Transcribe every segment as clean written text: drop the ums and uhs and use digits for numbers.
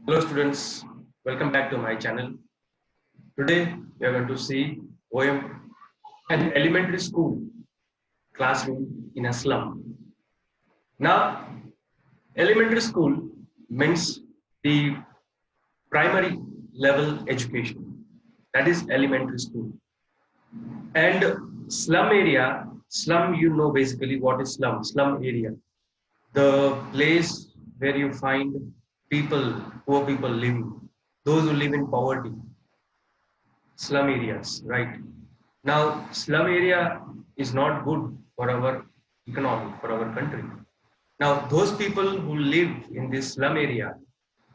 Hello students, welcome back to my channel. Today we are going to see poem an elementary school classroom in a slum. Now, elementary school means the primary level education. That is elementary school. And slum area, slum you know basically what is slum, slum area. The place where you find people, poor people living, those who live in poverty, slum areas, right? Now, slum area is not good for our economy, for our country. Now, those people who live in this slum area,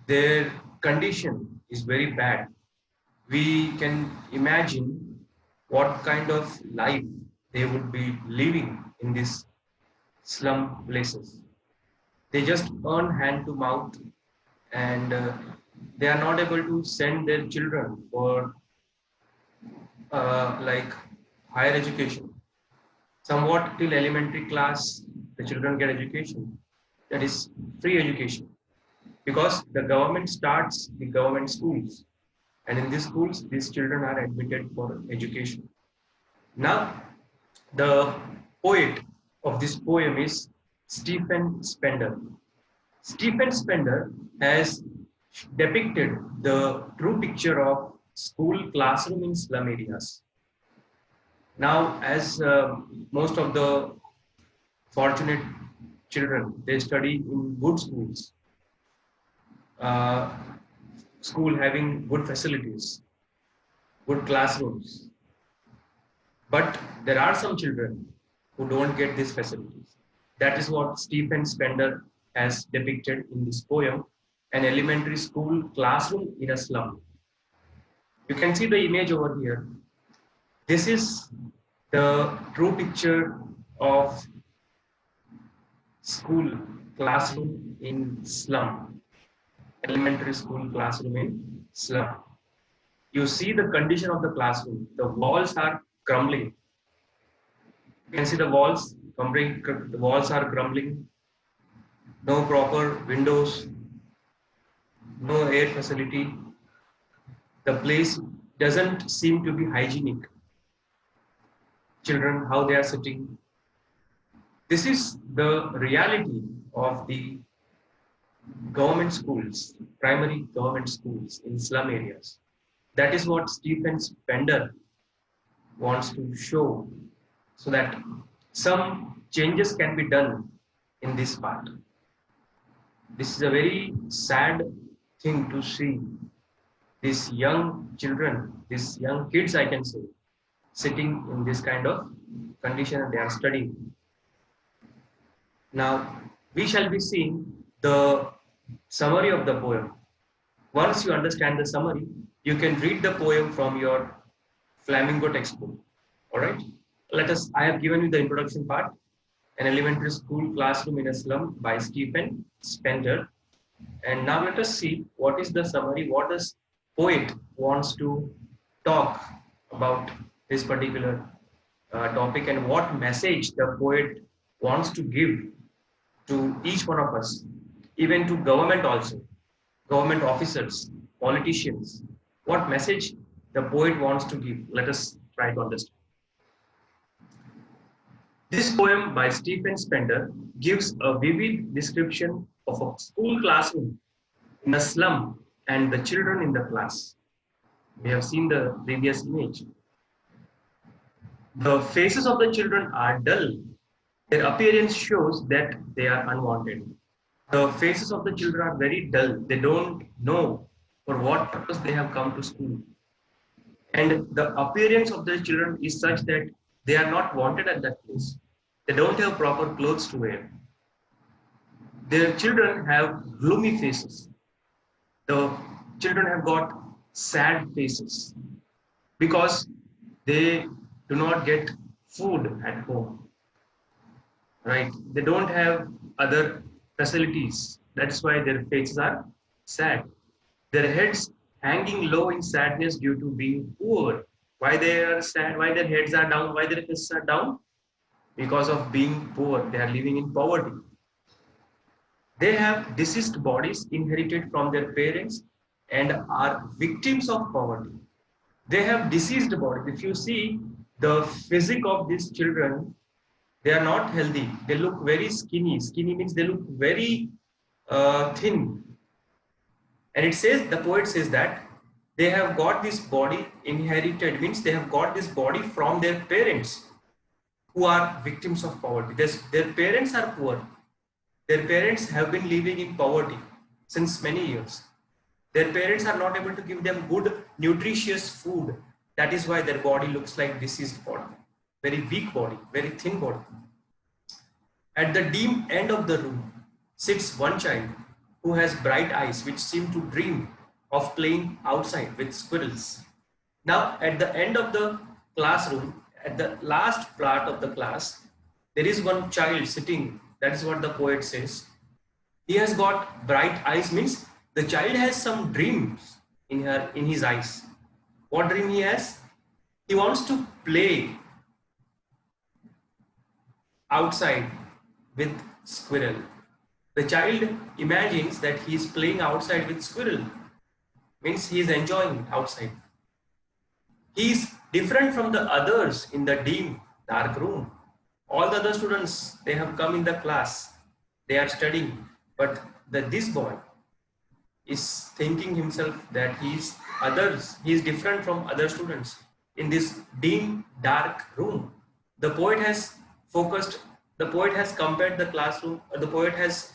their condition is very bad. We can imagine what kind of life they would be living in these slum places. They just earn hand to mouth and they are not able to send their children for like higher education. Somewhat till elementary class, the children get education. That is free education because the government starts the government schools, and in these schools, these children are admitted for education. Now, the poet of this poem is Stephen Spender. Stephen Spender has depicted the true picture of school classroom in slum areas. Now, as most of the fortunate children, they study in good schools, uh, school having good facilities, good classrooms. But there are some children who don't get these facilities. That is what Stephen Spender has depicted in this poem, an elementary school classroom in a slum. You can see the image over here. This is the true picture of school classroom in slum, elementary school classroom in slum. You see the condition of the classroom. The walls are crumbling. You can see the walls crumbling. The walls are crumbling. No proper windows. No air facility. The place doesn't seem to be hygienic. Children, how they are sitting. This is the reality of the government schools, primary government schools in slum areas. That is what Stephen Spender wants to show so that some changes can be done in this part. This is a very sad thing to see these young children, these young kids, I can say, sitting in this kind of condition and they are studying. Now, we shall be seeing the summary of the poem. Once you understand the summary, you can read the poem from your Flamingo textbook. All right? I have given you the introduction part, an elementary school classroom in a slum by Stephen Spender. And now let us see what is the summary, what does poet wants to talk about this particular topic and what message the poet wants to give to each one of us, even to government also, government officers, politicians. What message the poet wants to give? Let us try to understand. This poem by Stephen Spender gives a vivid description of a school classroom in a slum and the children in the class. We have seen the previous image. The faces of the children are dull. Their appearance shows that they are unwanted. The faces of the children are very dull. They don't know for what purpose they have come to school. And the appearance of the children is such that they are not wanted at that place. They don't have proper clothes to wear. Their children have gloomy faces. The children have got sad faces because they do not get food at home. Right? They don't have other facilities. That's why their faces are sad. Their heads hanging low in sadness due to being poor. Why they are sad? Why their heads are down? Why their faces are down? Because of being poor. They are living in poverty. They have deceased bodies inherited from their parents and are victims of poverty. They have deceased bodies. If you see the physique of these children, they are not healthy. They look very skinny. Skinny means they look very thin. And it says, the poet says that they have got this body inherited, means they have got this body from their parents who are victims of poverty. Their parents are poor. Their parents have been living in poverty since many years. Their parents are not able to give them good, nutritious food. That is why their body looks like deceased body. Very weak body, very thin body. At the dim end of the room sits one child who has bright eyes which seem to dream of playing outside with squirrels. Now, at the end of the classroom, at the last part of the class, there is one child sitting. That is what the poet says. He has got bright eyes, means the child has some dreams in his eyes. What dream he has? He wants to play outside with squirrel. The child imagines that he is playing outside with squirrel, means he is enjoying outside. He is different from the others in the dim, dark room. All the other students, they have come in the class, they are studying, but this boy is thinking himself that he is different from other students in this dim, dark room. The poet has focused, the poet has compared the classroom, the poet has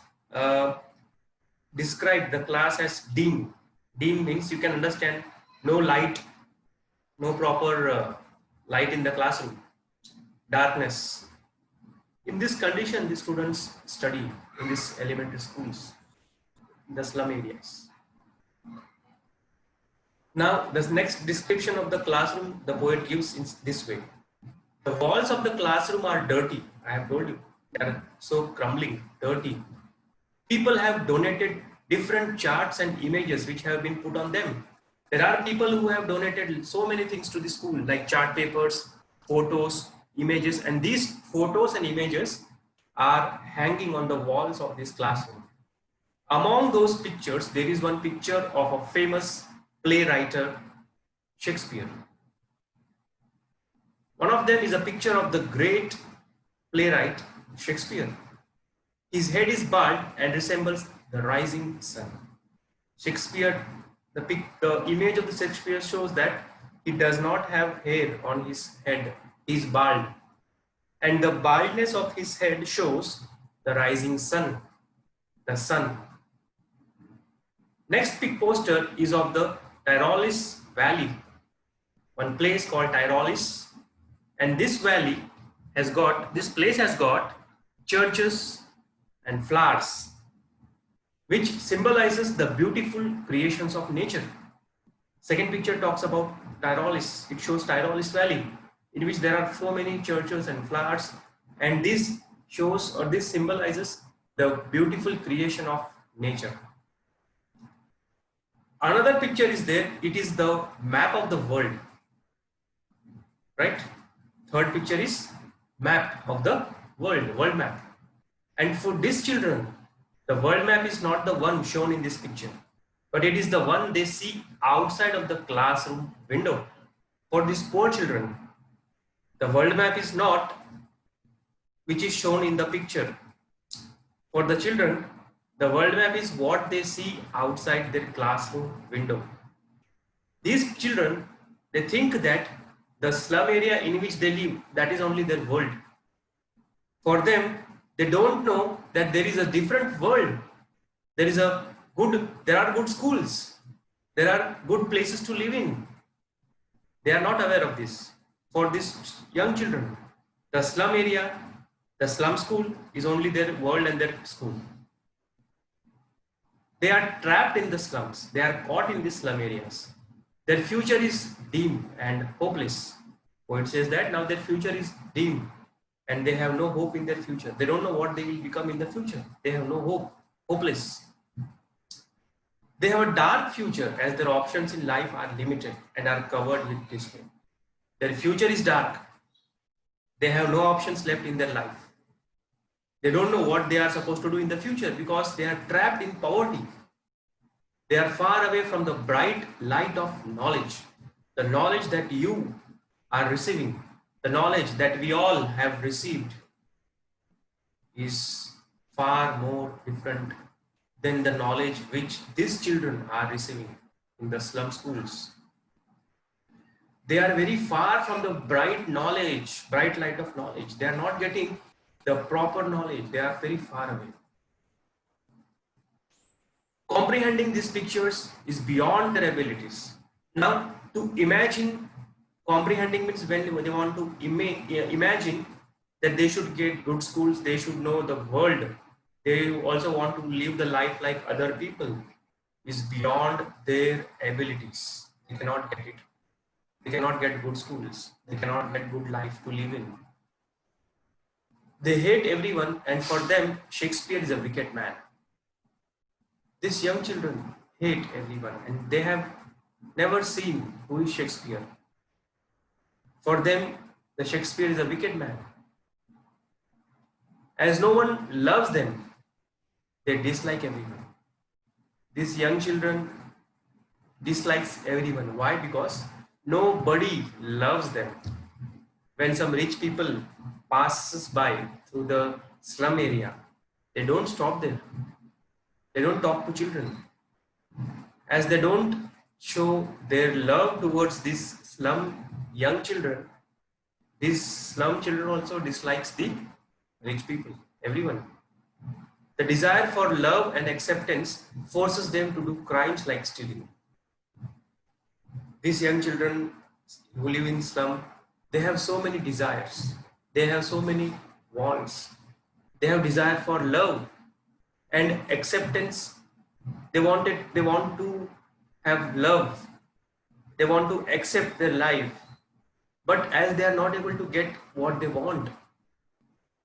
described the class as dim. Dim means, you can understand, no light, no proper light in the classroom, darkness. In this condition, the students study in these elementary schools, in the slum areas. Now, the next description of the classroom, the poet gives in this way. The walls of the classroom are dirty. I have told you, they are so crumbling, dirty. People have donated different charts and images which have been put on them. There are people who have donated so many things to the school, like chart papers, photos, images, and these photos and images are hanging on the walls of this classroom. Among those pictures, there is one picture of a famous playwright, Shakespeare. One of them is a picture of the great playwright Shakespeare. His head is bald and resembles the rising sun. Shakespeare, the image of the Shakespeare shows that he does not have hair on his head. He is bald. And the baldness of his head shows the rising sun, the sun. Next big poster is of the Tyrolis Valley, one place called Tyrolis. And this valley has got, this place has got churches and flowers, which symbolizes the beautiful creations of nature. Second picture talks about Tyrolis. It shows Tyrolis Valley, in which there are so many churches and flowers, and this shows, or this symbolizes, the beautiful creation of nature. Another picture is there. It is the map of the world, right? Third picture is map of the world map. And for these children, the world map is not the one shown in this picture, but it is the one they see outside of the classroom window. For these poor children, the world map is not which is shown in the picture. For the children, the world map is what they see outside their classroom window. These children, they think that the slum area in which they live, that is only their world. For them, they don't know that there is a different world. There are good schools. There are good places to live in. They are not aware of this. For these young children, the slum area, the slum school is only their world and their school. They are trapped in the slums. They are caught in these slum areas. Their future is dim and hopeless. Poet says that now their future is dim and they have no hope in their future. They don't know what they will become in the future. They have no hope, hopeless. They have a dark future as their options in life are limited and are covered with despair. Their future is dark. They have no options left in their life. They don't know what they are supposed to do in the future because they are trapped in poverty. They are far away from the bright light of knowledge. The knowledge that you are receiving, the knowledge that we all have received is far more different than the knowledge which these children are receiving in the slum schools. They are very far from the bright knowledge, bright light of knowledge. They are not getting the proper knowledge. They are very far away. Comprehending these pictures is beyond their abilities. Now, to imagine, comprehending means when they want to imagine that they should get good schools, they should know the world, they also want to live the life like other people, is beyond their abilities. They cannot get it. They cannot get good schools. They cannot get good life to live in. They hate everyone, and for them, Shakespeare is a wicked man. These young children hate everyone, and they have never seen who is Shakespeare. For them, the Shakespeare is a wicked man. As no one loves them, they dislike everyone. These young children dislikes everyone. Why? Because nobody loves them. When some rich people passes by through the slum area, they don't stop there. They don't talk to children. As they don't show their love towards these slum young children, these slum children also dislikes the rich people, everyone. The desire for love and acceptance forces them to do crimes like stealing. These young children who live in slum, they have so many desires. They have so many wants. They have desire for love and acceptance. They want to have love. They want to accept their life. But as they are not able to get what they want,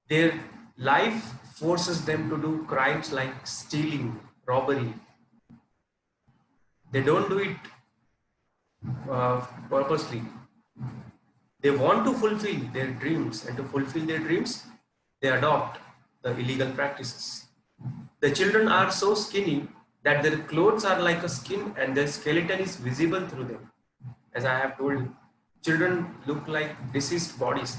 their life forces them to do crimes like stealing, robbery. They don't do it purposely. They want to fulfill their dreams, and to fulfill their dreams, they adopt the illegal practices. The children are so skinny that their clothes are like a skin and their skeleton is visible through them. As I have told you, children look like deceased bodies.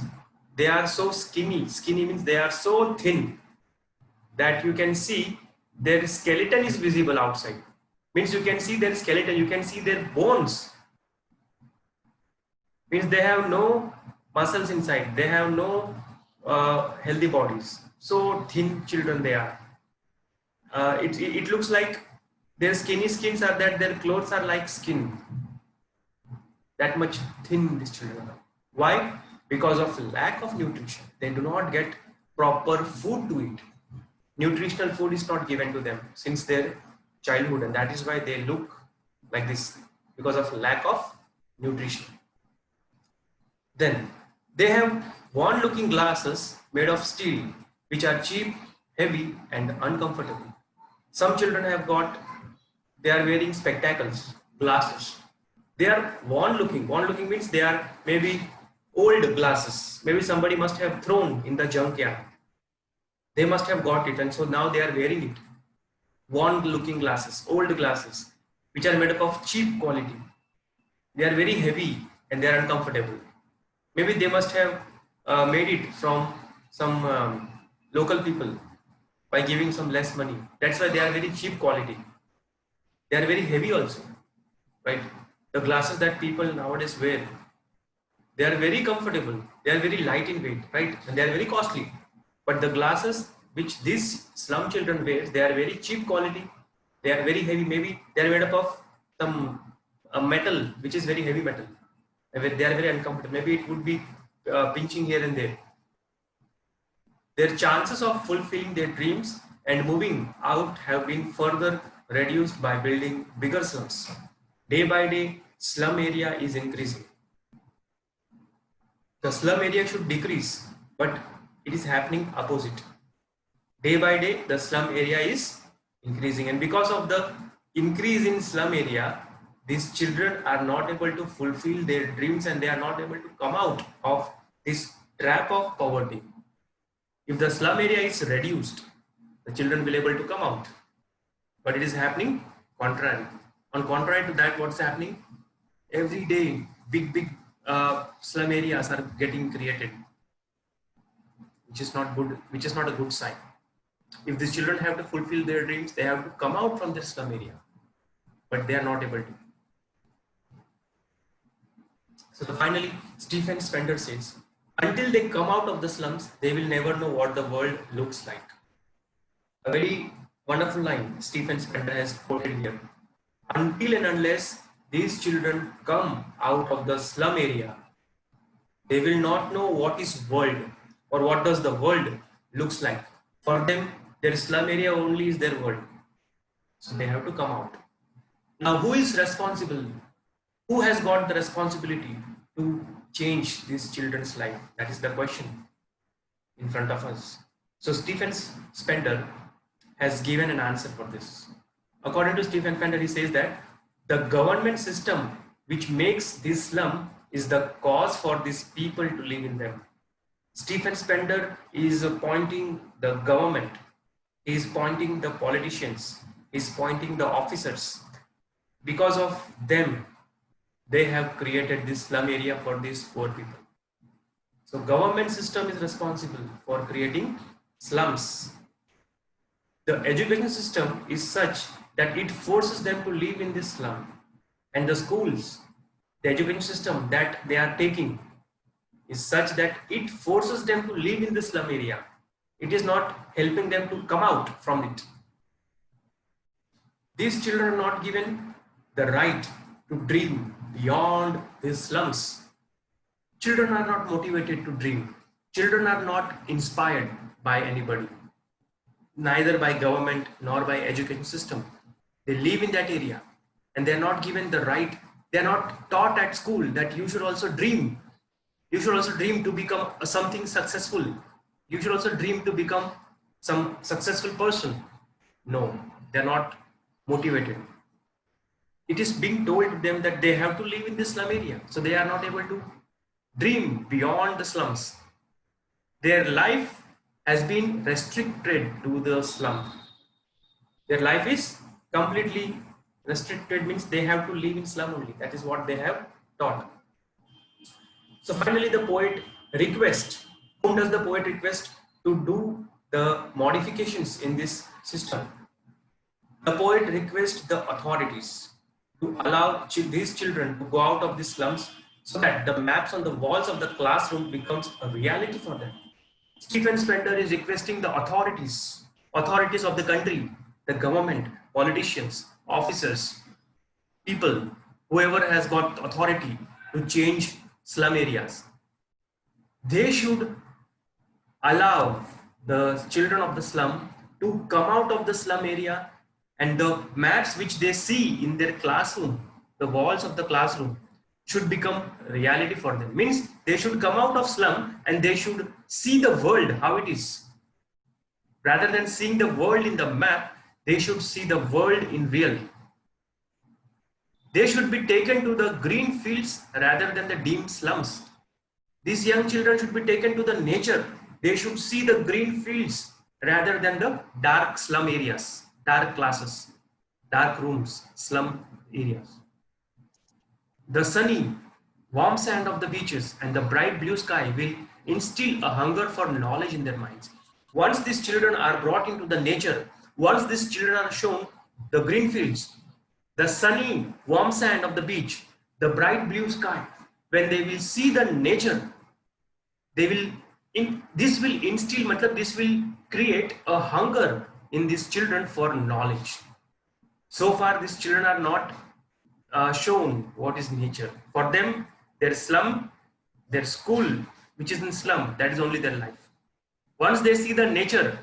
They are so skinny. Skinny means they are so thin that you can see their skeleton is visible outside. Means you can see their skeleton, you can see their bones. Means they have no muscles inside. They have no healthy bodies. So thin children they are. It looks like their skinny skins are that their clothes are like skin. That much thin these children are. Why? Because of lack of nutrition. They do not get proper food to eat. Nutritional food is not given to them since their childhood, and that is why they look like this, because of lack of nutrition. Then they have worn looking glasses made of steel, which are cheap, heavy and uncomfortable. Some children have got, they are wearing spectacles, glasses. They are worn looking. Worn looking means they are maybe old glasses. Maybe somebody must have thrown in the junkyard. They must have got it, and so now they are wearing it. Worn looking glasses, old glasses, which are made up of cheap quality. They are very heavy and they are uncomfortable. Maybe they must have made it from some local people by giving some less money. That's why they are very cheap quality. They are very heavy also, right? The glasses that people nowadays wear, they are very comfortable. They are very light in weight, right? And they are very costly. But the glasses which these slum children wear, they are very cheap quality. They are very heavy. Maybe they are made up of some metal, which is very heavy metal. They are very uncomfortable. Maybe it would be pinching here and there. Their chances of fulfilling their dreams and moving out have been further reduced by building bigger slums. Day by day, slum area is increasing. The slum area should decrease, but it is happening opposite. Day by day, the slum area is increasing, and because of the increase in slum area, these children are not able to fulfill their dreams and they are not able to come out of this trap of poverty. If the slum area is reduced, the children will able to come out. But it is happening contrary. On contrary to that, what's happening? Every day, big slum areas are getting created, which is not good. Which is not a good sign. If these children have to fulfill their dreams, they have to come out from their slum area, but they are not able to. So finally, Stephen Spender says, until they come out of the slums, they will never know what the world looks like. A very wonderful line Stephen Spender has quoted here. Until and unless these children come out of the slum area, they will not know what is world or what does the world looks like. For them, their slum area only is their world. So they have to come out. Now, who is responsible? Who has got the responsibility to change these children's life? That is the question in front of us. So Stephen Spender has given an answer for this. According to Stephen Spender, he says that the government system which makes this slum is the cause for these people to live in them. Stephen Spender is pointing the government, he is pointing the politicians, he is pointing the officers. Because of them, they have created this slum area for these poor people. So government system is responsible for creating slums. The education system is such that it forces them to live in this slum. And the schools, the education system that they are taking is such that it forces them to live in the slum area. It is not helping them to come out from it. These children are not given the right to dream beyond these slums. Children are not motivated to dream. Children are not inspired by anybody, neither by government nor by education system. They live in that area and they are not given the right. They are not taught at school that you should also dream. You should also dream to become something successful. You should also dream to become some successful person. No, they are not motivated. It is being told to them that they have to live in this slum area. So they are not able to dream beyond the slums. Their life has been restricted to the slum. Their life is completely restricted, means they have to live in slum only. That is what they have taught. So finally the poet requests, whom does the poet request to do the modifications in this system? The poet requests the authorities to allow these children to go out of the slums so that the maps on the walls of the classroom becomes a reality for them. Stephen Spender is requesting the authorities of the country, the government, politicians, officers, people, whoever has got authority to change slum areas. They should allow the children of the slum to come out of the slum area, and the maps which they see in their classroom, the walls of the classroom, should become reality for them. Means they should come out of slum and they should see the world how it is. Rather than seeing the world in the map, they should see the world in real. They should be taken to the green fields rather than the dim slums. These young children should be taken to the nature. They should see the green fields rather than the dark slum areas, dark classes, dark rooms, slum areas. The sunny, warm sand of the beaches and the bright blue sky will instill a hunger for knowledge in their minds. Once these children are brought into the nature, once these children are shown the green fields, the sunny, warm sand of the beach, the bright blue sky, when they will see the nature, this will create a hunger in these children for knowledge. So far, these children are not shown what is nature. For them, their slum, their school, which is in slum, that is only their life. Once they see the nature,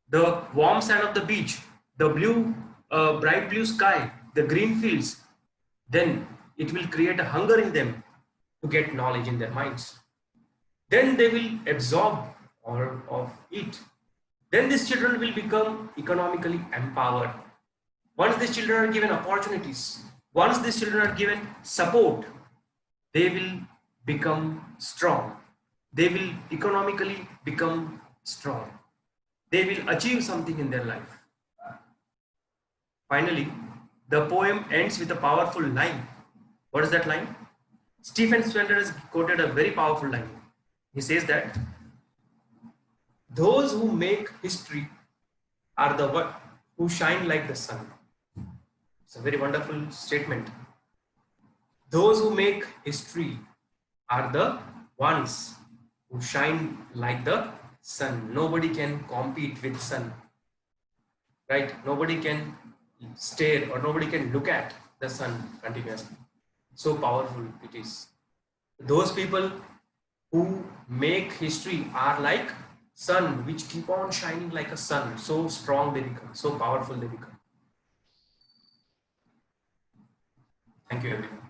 the warm sand of the beach, the blue, bright blue sky, the green fields, then it will create a hunger in them to get knowledge in their minds. Then they will absorb all of it. Then these children will become economically empowered. Once these children are given opportunities, once these children are given support, they will become strong. They will economically become strong. They will achieve something in their life. Finally, the poem ends with a powerful line. What is that line? Stephen Spender has quoted a very powerful line. He says that those who make history are the one who shine like the sun. It's a very wonderful statement. Those who make history are the ones who shine like the sun. Nobody can compete with sun, right? Nobody can stare or nobody can look at the sun continuously. So powerful it is. Those people who make history are like sun which keep on shining like a sun. So strong they become, so powerful they become. Thank you everyone.